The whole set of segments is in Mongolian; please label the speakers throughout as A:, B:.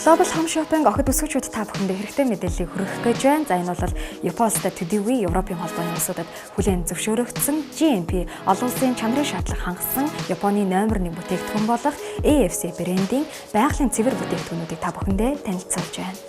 A: Global Home Shopping охид бүсгүүчүүд та бүхэндээ хэрэгтэй мэдээллийг хүргэх гэж байна. За энэ бол Япост төдийгүй Европын холбооны улсуудад хүлээн зөвшөөрөгдсөн GMP олон улсын чанарын шаардлага хангасан Японы номер 1 бүтээгдэхүүн болох AFC брендийн байгалийн цэвэр бүтээгдэхүүнүүдийг та бүхэндээ танилцуулж байна.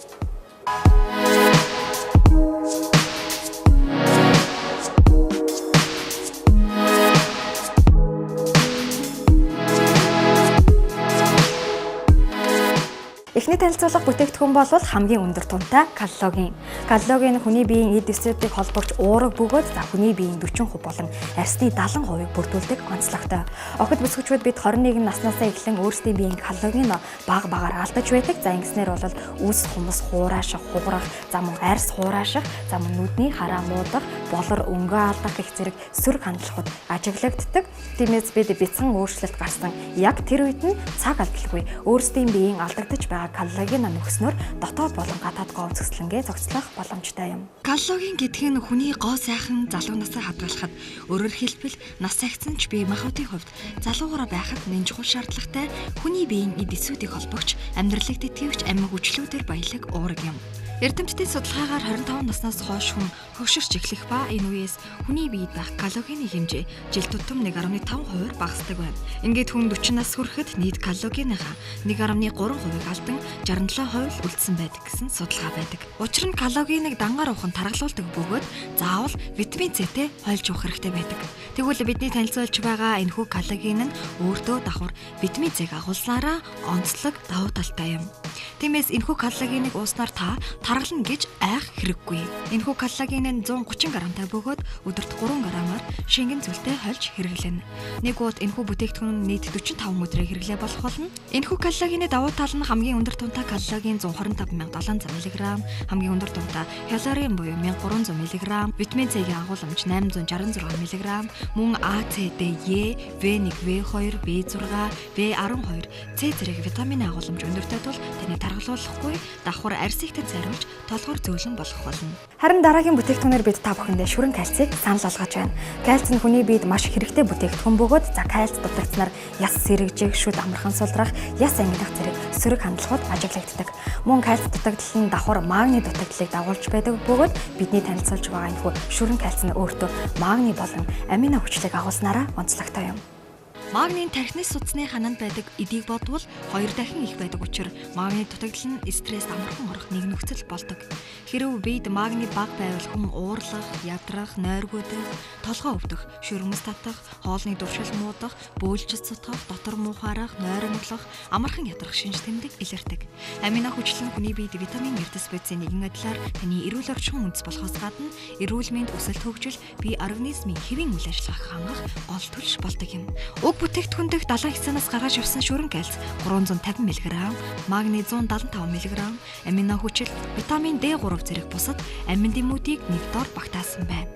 A: Эхний танилцуулга бүтээгдэхүүн бол хамгийн өндөр тунтай коллаген. Коллаген хүний биеийн эд эсрэг холбогч уурга бөгөөд хүний биеийн 40% болон арсны 70%-ийг бүрдүүлдэг онцлогтой. Охид бүсгүүчүүд бид 21 наснасаа эхлэн өөрсдийн биеийн коллаген бага багаар алдаж байдаг. За ингэснээр бол үс хумс хурааших, хугарах, мөн арс хурааших, мөн нүдний хараа муудах, болор өнгөө алдах гэх зэрэг сөрөг хандлагууд ажиглагддаг. Тиймээс бид бяцхан өөрчлөлт гарсан яг тэр үед нь цаг алдалгүй өөрсдийн биеийн алдагдаж байгаа коллаген нөхснөөр дотоод болон гадаад гоо үзэсгэлэнгээ зохицлох боломжтой юм. Коллаген гэдэг нь хүний гоо сайхан залуунаас хадгалахад өөрөөр хэлбэл нас цагтсан ч бие махбодын хувьд залуугаараа байхад нэн чухал шаардлагатай хүний биеийн эд эсүүдийг холбогч амьдралыг тэтгэвч амин хүчлүүдээр баялаг уурга юм. Эрдэмтдийн судалгаагаар 25 наснаас хойш хүн хөгшөрч эхлэх ба энэ үеэс хүний биед байх коллагены хэмжээ жил тутам 1.5% багасдаг байна. Ингээд хүн 40 нас хүрэхэд нийт коллагеныхаа 1.3%-ийг алдан 67% үлдсэн байдаг гэсэн судалгаа байдаг. Учир нь коллагеныг дангаар ухаан таргалуулдаг бөгөөд заавал витамин С-тэй хойлж уух хэрэгтэй байдаг. Тэгвэл бидний танилцуулж байгаа энэхүү коллаген нь өөртөө давхар витамин С-г агуулснараа онцлог давуу талтай юм. Тиймээс энэхүү коллагеныг ууснаар та таргална гэж айх хэрэггүй. Энэхүү коллаген нь 130 грамтай бөгөөд өдөрт 3 грамаар шингэн зүйлтэй хольж хэрэглэнэ. Нэг удаа энэхүү бүтээгдэхүүн нийт 45 өдрөөр хэрэглээ болох болно. Энэхүү коллагены давуу тал нь хамгийн өндөр тунтай коллаген 125,700 мг, хамгийн өндөр тунтай хялорин буюу 1300 мг, витамин С-ийн агуулмж 866 мг, мөн А, С, Д, Е, В1, В2, B6, B12, С зэрэг витамины агуулмж өндөртэй тул таны таргалуулахгүй давхар арсигтад зариулж толгоор зөөлөн болох болно. Харин дараагийн бүтээгдэхүүнээр бид та бүхэндээ шүрэн кальцийг санал болгож байна. Кальц нь хүний биед маш хэрэгтэй бүтээгдэхүүн бөгөөд кальц дутагдсанаар яс сэрэгжих, шүд амархан сулрах, яс ангидах зэрэг сөрөг хандлагууд ажиглагддаг. Мөн кальц дутагдал нь давхар магний дутагдлыг дагуулж байдаг бөгөөд бидний танилцуулж байгаа энэхүү шүрэн кальц нь өөртөө магний болон амино хүчлийг агуулснараа онцлогтой юм. Магнийн тархины судасны хананд байдаг эдийг бодвол 2 дахин их байдаг учраас магний дутагдал нь стресс амархан орох нэг нөхцөл болдог. Хэрв биед магний бага байвал хүн уурлах, ядрах, нойргуудах, толгой өвдөх, шүрмэс татах, хоолны дуршил муудах, бөөлжид сутгах, дотор муухаарах, нойромглох, амархан ядрах шинж тэмдэг илэрдэг. Амино хүчил нь хүний биед витамин B12-ийн нэгэн адилаар таны эрүүл орчин үндэс болохоос гадна эрүүл мэнд өсөлт хөгжил бие организмын хэвийн үйл ажиллагааг хангах гол түлш болдог юм. Бүтээгдэхүүн дэх 70 хязгаараас гаргаж авсан шүрэн кальц 350 мг, магний 175 мг, амино хүчил, витамин D3 зэрэг бусад амин дэмүүдийг нэг доор багтаасан байна.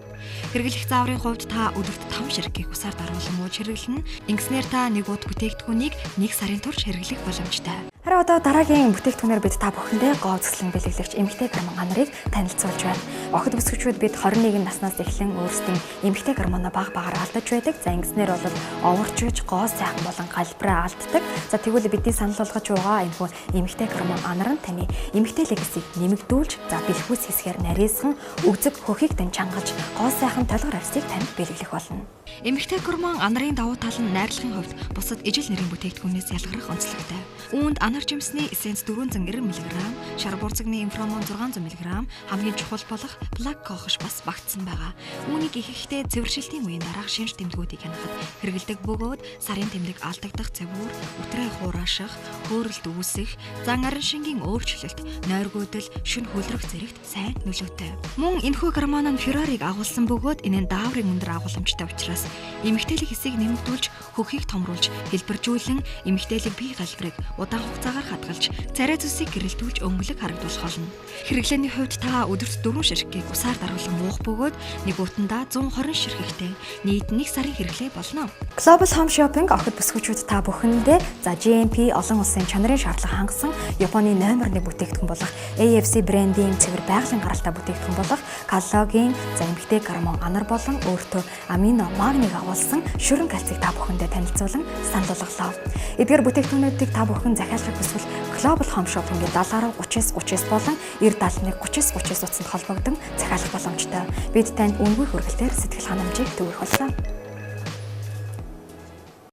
A: Хэрэглэх зааврын хувьд та өдөрт 5 ширхгийг усаар даруулан ууж хэрэглэнэ. Ингэснээр та нэг удаа бүтээгдэхүүнийг 1 сарын турш хэрэглэх боломжтой. Харин одоо дараагийн бүтээгдэхүүнээр бид та бүхэндээ гоо үзэсгэлэн бэлэглэгч эмэгтэй гормон нарыг танилцуулж байна. Охид бүсгүүчүүд бид 21 наснаас эхлэн өөрсдийн эмэгтэй гормоно бага багаар алдаж байдаг. За ингэснээр бол овогчж, гоо сайхан болон галбираа алддаг. За тэгвэл бидний санал болгож байгаа энэхүү эмэгтэй гормон анар нь таны эмэгтэй лэгсийг нэмэгдүүлж, за бэлхүүс хэсгээр нарийсхан, өгзөг хөхийг тань чангалж, гоо сайхан толгор арсыг танд бэлэглэх болно. Эмэгтэй гормон анарын давуу тал нь найрлагын хувьд бусад ижил нэрийн бүтээгдэхүүнээс ялгарх онцлогтой. Үүнд анар жимсний эссенц 490 мг, шар бурцагны инфрамон 600 мг, хамгийн чухал болох плак кохош бас багтсан байгаа. Үүнийг их ихтэй цэвэршилтийн үеийн дараах шинж тэмдгүүдийг хянахад хэрэгэлдэг бөгөөд сарын тэмдэг алдагдах цавуур, өтрээ хурааших, хөөрөлт үүсэх, зан арын шингийн өөрчлөлт, нойргуудал, шүн хөлрөх зэрэгт сайн нөлөөтэй. Мөн энэхүү гормон нь феррарийг агуулсан бөгөөд энэ нь дааврын өндөр агууламжтай учраас эмэгтэйлэг хэсийг нэмэгдүүлж, хөхийг томруулж, хэлбэржүүлэн эмэгтэйлэг бие галбирыг удаан хугацаагаар хадгалж, царай зүсийг гэрэлтүүлж өнгөлөг харагдуулах болно. Хэрэглээний хувьд та өдөрт 4 ширхгийг усаар даруулан уух бөгөөд нэг утандаа 120 ширхэгтэй нийт 1 сарын хэрэглээ болно. Global Home Shopping охид бүсгүүчүүд та бүхэндээ GMP олон улсын чанарын шаардлага хангасан Японы номер 1 бүтээгдэхүүн болох AFC брендийн цэвэр байгалийн гаралтай бүтээгдэхүүн болох коллаген, эмэгтэй гормон анар болон өөртөө амино магнийг агуулсан шүрэн кальцийг та бүхэндээ танилцуулан санал болголоо. Эдгээр бүтээгдэхүүнүүдийг та бүхэн захиалгыг эсвэл Global Home Shopping-ийн 70-30-39 болон 90-71-30-39 утсанд холбогдсон захиалах боломжтой. Бид танд үнэгүй хүргэлтээр сэтгэл ханамжийг төвөрөх болно.